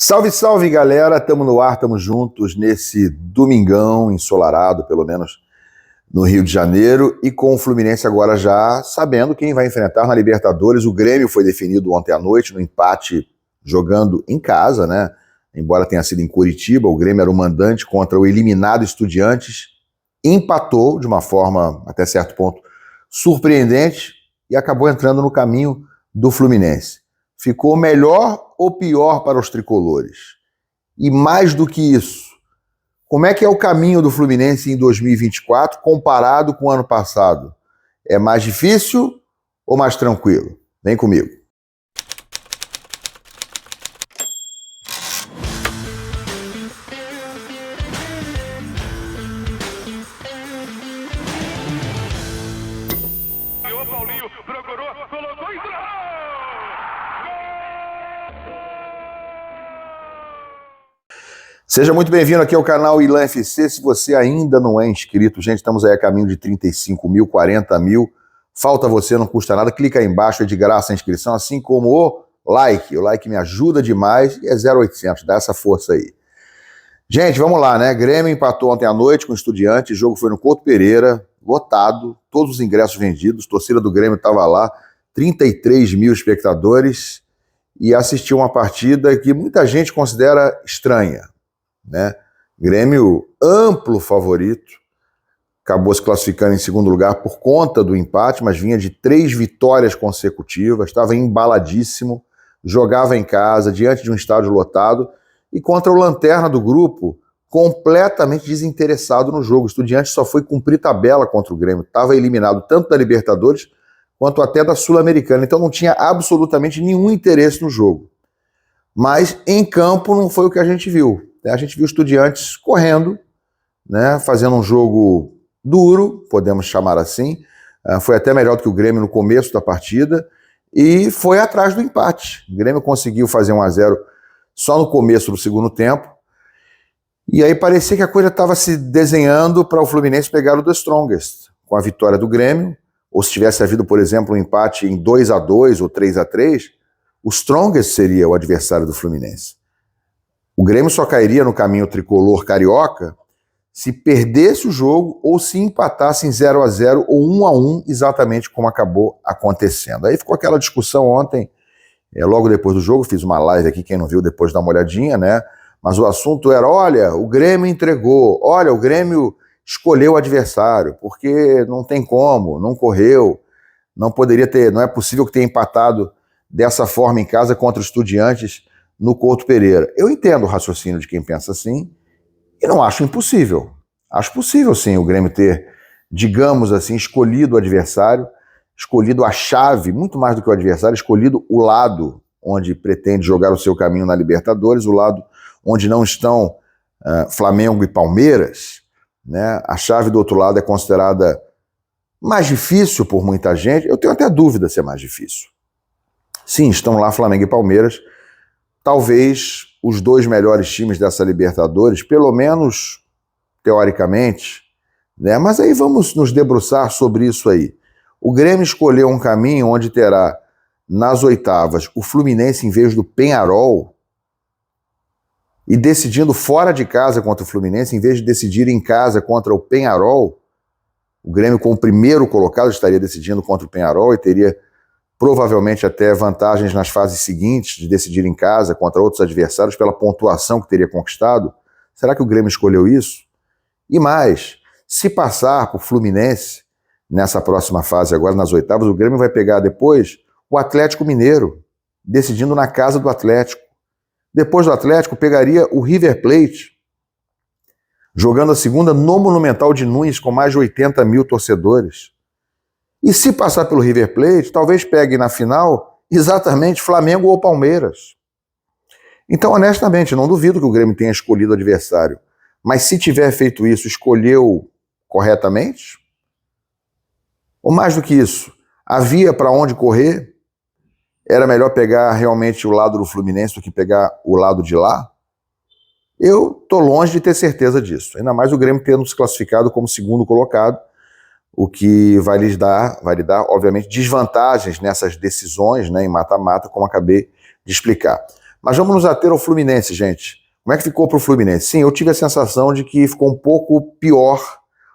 Salve, salve, galera! Estamos no ar, estamos juntos nesse domingão ensolarado, pelo menos no Rio de Janeiro, e com o Fluminense agora já sabendo quem vai enfrentar na Libertadores. O Grêmio foi definido ontem à noite no empate jogando em casa, né? Embora tenha sido em Curitiba, o Grêmio era o mandante contra o eliminado Estudiantes, empatou de uma forma, até certo ponto, surpreendente e acabou entrando no caminho do Fluminense. Ficou melhor ou pior para os tricolores? E mais do que isso, como é que é o caminho do Fluminense em 2024 comparado com o ano passado? É mais difícil ou mais tranquilo? Vem comigo. Seja muito bem-vindo aqui ao canal Ilan FC. Se você ainda não é inscrito, gente, estamos aí a caminho de 35 mil, 40 mil. Falta você, não custa nada. Clica aí embaixo, é de graça a inscrição, assim como o like. O like me ajuda demais e é 0,800, dá essa força aí. Gente, vamos lá, né? Grêmio empatou ontem à noite com o Estudiantes, o jogo foi no Couto Pereira, lotado, todos os ingressos vendidos, a torcida do Grêmio estava lá, 33 mil espectadores, e assistiu uma partida que muita gente considera estranha, né? Grêmio amplo favorito, acabou se classificando em segundo lugar por conta do empate, mas vinha de 3 vitórias consecutivas, estava embaladíssimo, jogava em casa, diante de um estádio lotado, e contra o lanterna do grupo, completamente desinteressado no jogo. O Estudiantes só foi cumprir tabela contra o Grêmio, estava eliminado tanto da Libertadores quanto até da Sul-Americana, então não tinha absolutamente nenhum interesse no jogo. Mas em campo não foi o que a gente viu. A gente viu Estudiantes correndo, né, fazendo um jogo duro, podemos chamar assim. Foi até melhor do que o Grêmio no começo da partida e foi atrás do empate. O Grêmio conseguiu fazer 1-0 só no começo do segundo tempo. E aí parecia que a coisa estava se desenhando para o Fluminense pegar o The Strongest com a vitória do Grêmio. Ou se tivesse havido, por exemplo, um empate em 2-2 ou 3-3, o Strongest seria o adversário do Fluminense. O Grêmio só cairia no caminho tricolor carioca se perdesse o jogo ou se empatasse em 0-0 ou 1-1, exatamente como acabou acontecendo. Aí ficou aquela discussão ontem, logo depois do jogo, fiz uma live aqui, quem não viu depois dá uma olhadinha, né? Mas o assunto era, olha, o Grêmio entregou, olha, o Grêmio escolheu o adversário, porque não tem como, não correu, não poderia ter, não é possível que tenha empatado dessa forma em casa contra os Estudiantes no Couto Pereira. Eu entendo o raciocínio de quem pensa assim e não acho impossível. Acho possível, sim, o Grêmio ter, digamos assim, escolhido o adversário, escolhido a chave, muito mais do que o adversário, escolhido o lado onde pretende jogar o seu caminho na Libertadores, o lado onde não estão Flamengo e Palmeiras, né? A chave do outro lado é considerada mais difícil por muita gente. Eu tenho até dúvida se é mais difícil. Sim, estão lá Flamengo e Palmeiras, talvez os dois melhores times dessa Libertadores, pelo menos teoricamente, né? Mas aí vamos nos debruçar sobre isso aí. O Grêmio escolheu um caminho onde terá nas oitavas o Fluminense em vez do Peñarol e decidindo fora de casa contra o Fluminense, em vez de decidir em casa contra o Peñarol, o Grêmio como primeiro colocado estaria decidindo contra o Peñarol e teria provavelmente até vantagens nas fases seguintes de decidir em casa contra outros adversários pela pontuação que teria conquistado. Será que o Grêmio escolheu isso? E mais, se passar por Fluminense nessa próxima fase agora, nas oitavas, o Grêmio vai pegar depois o Atlético Mineiro, decidindo na casa do Atlético. Depois do Atlético, pegaria o River Plate, jogando a segunda no Monumental de Nunes com mais de 80 mil torcedores. E se passar pelo River Plate, talvez pegue na final exatamente Flamengo ou Palmeiras. Então, honestamente, não duvido que o Grêmio tenha escolhido o adversário. Mas se tiver feito isso, escolheu corretamente? Ou mais do que isso, havia para onde correr? Era melhor pegar realmente o lado do Fluminense do que pegar o lado de lá? Eu estou longe de ter certeza disso. Ainda mais o Grêmio tendo se classificado como segundo colocado, o que vai lhe dar, obviamente, desvantagens nessas decisões, né, em mata-mata, como acabei de explicar. Mas vamos nos ater ao Fluminense, gente. Como é que ficou para o Fluminense? Sim, eu tive a sensação de que ficou um pouco pior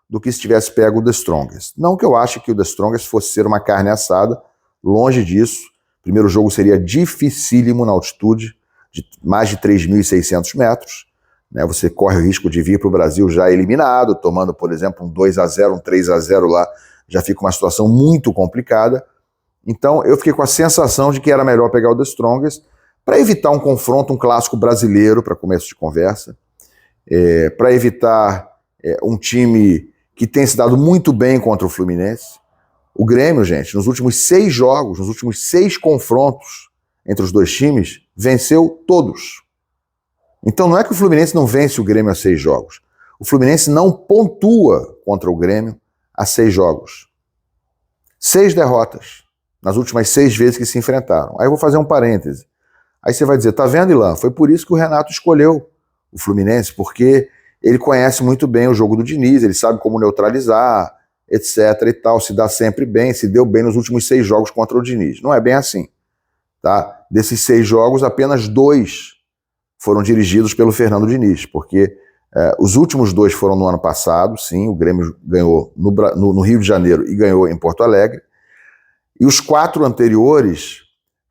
do que se tivesse pego o The Strongest. Não que eu ache que o The Strongest fosse ser uma carne assada, longe disso. O primeiro jogo seria dificílimo na altitude, de mais de 3.600 metros. Né? Você corre o risco de vir para o Brasil já eliminado, tomando, por exemplo, um 2-0, um 3-0 lá, já fica uma situação muito complicada. Então eu fiquei com a sensação de que era melhor pegar o The Strongest para evitar um confronto, um clássico brasileiro, para começo de conversa, para evitar um time que tem se dado muito bem contra o Fluminense. O Grêmio, gente, nos últimos 6 jogos, nos últimos 6 confrontos entre os dois times, venceu todos. Então não é que o Fluminense não vence o Grêmio a 6 jogos. O Fluminense não pontua contra o Grêmio a 6 jogos. 6 derrotas nas últimas 6 vezes que se enfrentaram. Aí eu vou fazer um parêntese. Aí você vai dizer, tá vendo, Ilan? Foi por isso que o Renato escolheu o Fluminense, porque ele conhece muito bem o jogo do Diniz, ele sabe como neutralizar, etc e tal, se dá sempre bem, se deu bem nos últimos 6 jogos contra o Diniz. Não é bem assim, tá? Desses 6 jogos, apenas 2 foram dirigidos pelo Fernando Diniz, porque os últimos 2 foram no ano passado, sim, o Grêmio ganhou no Rio de Janeiro e ganhou em Porto Alegre, e os 4 anteriores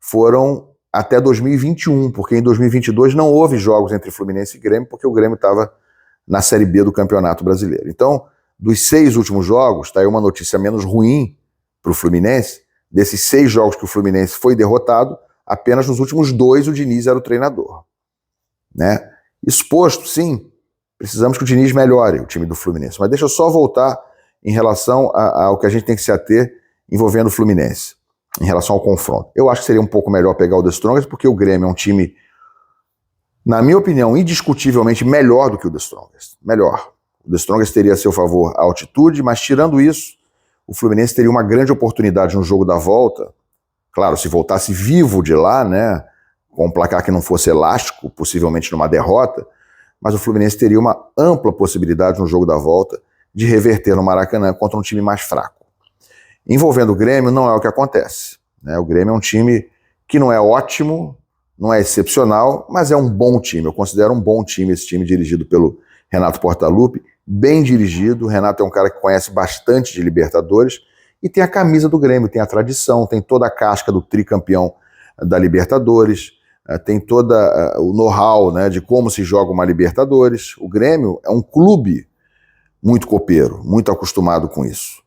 foram até 2021, porque em 2022 não houve jogos entre Fluminense e Grêmio, porque o Grêmio estava na Série B do Campeonato Brasileiro. Então, dos 6 últimos jogos, está aí uma notícia menos ruim para o Fluminense. Desses 6 jogos que o Fluminense foi derrotado, apenas nos últimos 2 o Diniz era o treinador. Né? Exposto, sim, precisamos que o Diniz melhore o time do Fluminense. Mas deixa eu só voltar em relação ao que a gente tem que se ater envolvendo o Fluminense, em relação ao confronto. Eu acho que seria um pouco melhor pegar o The Strongest, porque o Grêmio é um time, na minha opinião, indiscutivelmente melhor do que o The Strongest. Melhor. O The Strongest teria a seu favor a altitude, mas tirando isso, o Fluminense teria uma grande oportunidade no jogo da volta. Claro, se voltasse vivo de lá, né, com um placar que não fosse elástico, possivelmente numa derrota, mas o Fluminense teria uma ampla possibilidade no jogo da volta de reverter no Maracanã contra um time mais fraco. Envolvendo o Grêmio, não é o que acontece. Né? O Grêmio é um time que não é ótimo, não é excepcional, mas é um bom time. Eu considero um bom time esse time dirigido pelo Renato Portaluppi, bem dirigido. O Renato é um cara que conhece bastante de Libertadores e tem a camisa do Grêmio, tem a tradição, tem toda a casca do tricampeão da Libertadores, tem todo o know-how, né, de como se joga uma Libertadores. O Grêmio é um clube muito copeiro, muito acostumado com isso.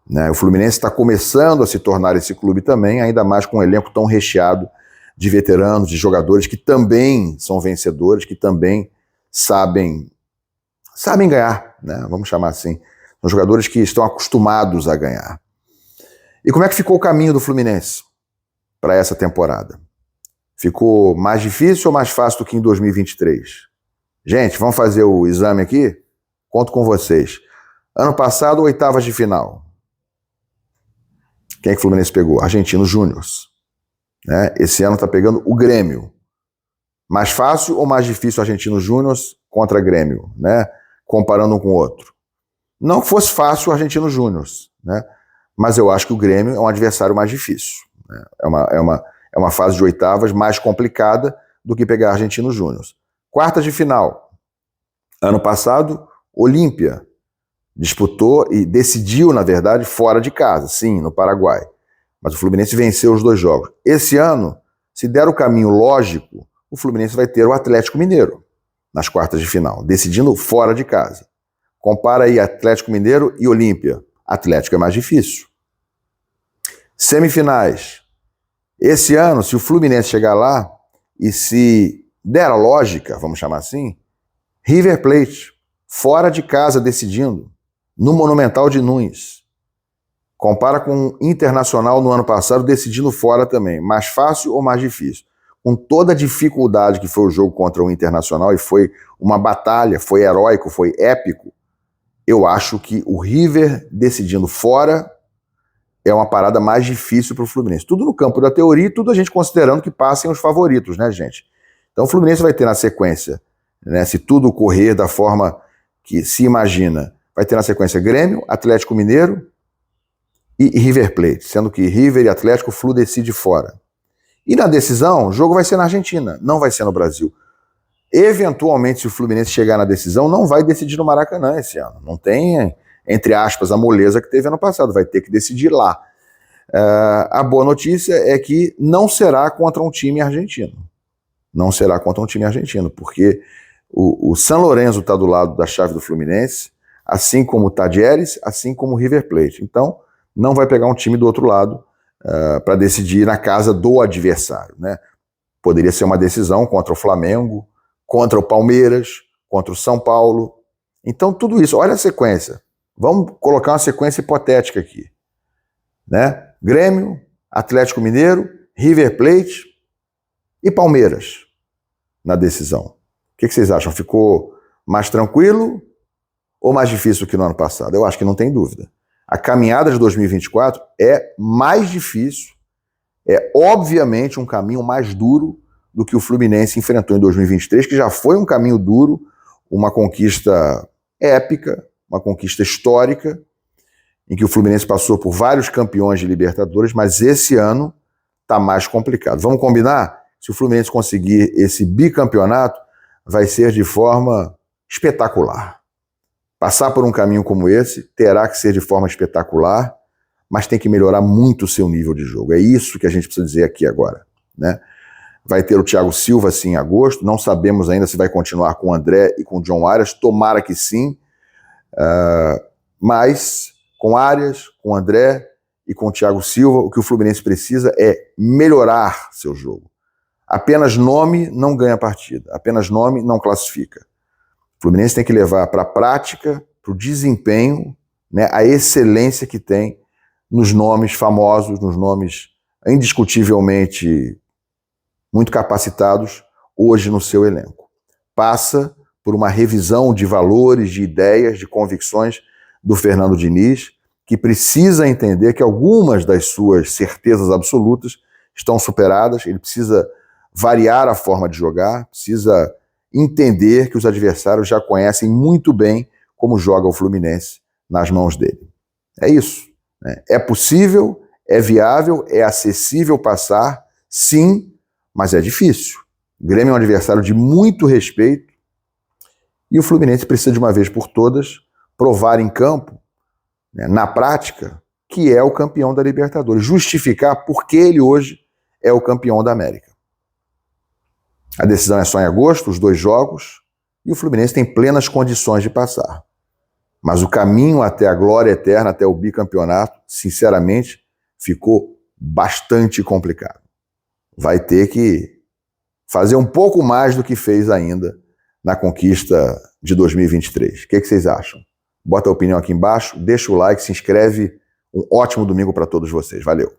Né? O Fluminense está começando a se tornar esse clube também, ainda mais com um elenco tão recheado de veteranos, de jogadores que também são vencedores, que também sabem ganhar, né? Vamos chamar assim. São jogadores que estão acostumados a ganhar. E como é que ficou o caminho do Fluminense para essa temporada? Ficou mais difícil ou mais fácil do que em 2023? Gente, vamos fazer o exame aqui? Conto com vocês. Ano passado, 8ª de final. Quem é que o Fluminense pegou? Argentinos Júniors. Né? Esse ano está pegando o Grêmio. Mais fácil ou mais difícil Argentinos Júniors contra Grêmio, né? Comparando um com o outro? Não que fosse fácil o Argentinos Júniors, né? Mas eu acho que o Grêmio é um adversário mais difícil. Né? É uma fase de 8avas mais complicada do que pegar Argentinos Júniors. 1/4 de final. Ano passado, Olímpia disputou e decidiu, na verdade, fora de casa, sim, no Paraguai. Mas o Fluminense venceu os 2 jogos. Esse ano, se der o caminho lógico, o Fluminense vai ter o Atlético Mineiro nas 1/4 de final, decidindo fora de casa. Compara aí Atlético Mineiro e Olímpia. Atlético é mais difícil. Semifinais. Esse ano, se o Fluminense chegar lá e se der a lógica, vamos chamar assim, River Plate, fora de casa decidindo, no Monumental de Nunes. Compara com o Internacional no ano passado, decidindo fora também. Mais fácil ou mais difícil? Com toda a dificuldade que foi o jogo contra o Internacional, e foi uma batalha, foi heróico, foi épico, eu acho que o River decidindo fora é uma parada mais difícil para o Fluminense. Tudo no campo da teoria e tudo a gente considerando que passem os favoritos, né, gente? Então o Fluminense vai ter na sequência, né, se tudo correr da forma que se imagina, vai ter na sequência Grêmio, Atlético Mineiro e River Plate, sendo que River e Atlético, o Flu decide fora. E na decisão, o jogo vai ser na Argentina, não vai ser no Brasil. Eventualmente, se o Fluminense chegar na decisão, não vai decidir no Maracanã esse ano. Não tem, entre aspas, a moleza que teve ano passado, vai ter que decidir lá. A boa notícia é que não será contra um time argentino. Não será contra um time argentino, porque o San Lorenzo está do lado da chave do Fluminense, assim como o Talleres, assim como o River Plate. Então, não vai pegar um time do outro lado para decidir na casa do adversário, né? Poderia ser uma decisão contra o Flamengo, contra o Palmeiras, contra o São Paulo. Então, tudo isso, olha a sequência. Vamos colocar uma sequência hipotética aqui, né? Grêmio, Atlético Mineiro, River Plate e Palmeiras na decisão. O que vocês acham? Ficou mais tranquilo ou mais difícil que no ano passado? Eu acho que não tem dúvida. A caminhada de 2024 é mais difícil, é obviamente um caminho mais duro do que o Fluminense enfrentou em 2023, que já foi um caminho duro, uma conquista épica, uma conquista histórica, em que o Fluminense passou por vários campeões de Libertadores, mas esse ano está mais complicado. Vamos combinar? Se o Fluminense conseguir esse bicampeonato, vai ser de forma espetacular. Passar por um caminho como esse terá que ser de forma espetacular, mas tem que melhorar muito o seu nível de jogo. É isso que a gente precisa dizer aqui agora, né? Vai ter o Thiago Silva, sim, em agosto. Não sabemos ainda se vai continuar com o André e com o John Arias. Tomara que sim. Mas com Arias, com o André e com o Thiago Silva, o que o Fluminense precisa é melhorar seu jogo. Apenas nome não ganha partida. Apenas nome não classifica. O Fluminense tem que levar para a prática, para o desempenho, né, a excelência que tem nos nomes famosos, nos nomes indiscutivelmente muito capacitados hoje no seu elenco. Passa por uma revisão de valores, de ideias, de convicções do Fernando Diniz, que precisa entender que algumas das suas certezas absolutas estão superadas, ele precisa variar a forma de jogar, precisa entender que os adversários já conhecem muito bem como joga o Fluminense nas mãos dele. É isso, né? É possível, é viável, é acessível passar, sim, mas é difícil. O Grêmio é um adversário de muito respeito e o Fluminense precisa de uma vez por todas provar em campo, né, na prática, que é o campeão da Libertadores, justificar por que ele hoje é o campeão da América. A decisão é só em agosto, os 2 jogos, e o Fluminense tem plenas condições de passar. Mas o caminho até a glória eterna, até o bicampeonato, sinceramente, ficou bastante complicado. Vai ter que fazer um pouco mais do que fez ainda na conquista de 2023. O que vocês acham? Bota a opinião aqui embaixo, deixa o like, se inscreve. Um ótimo domingo para todos vocês. Valeu!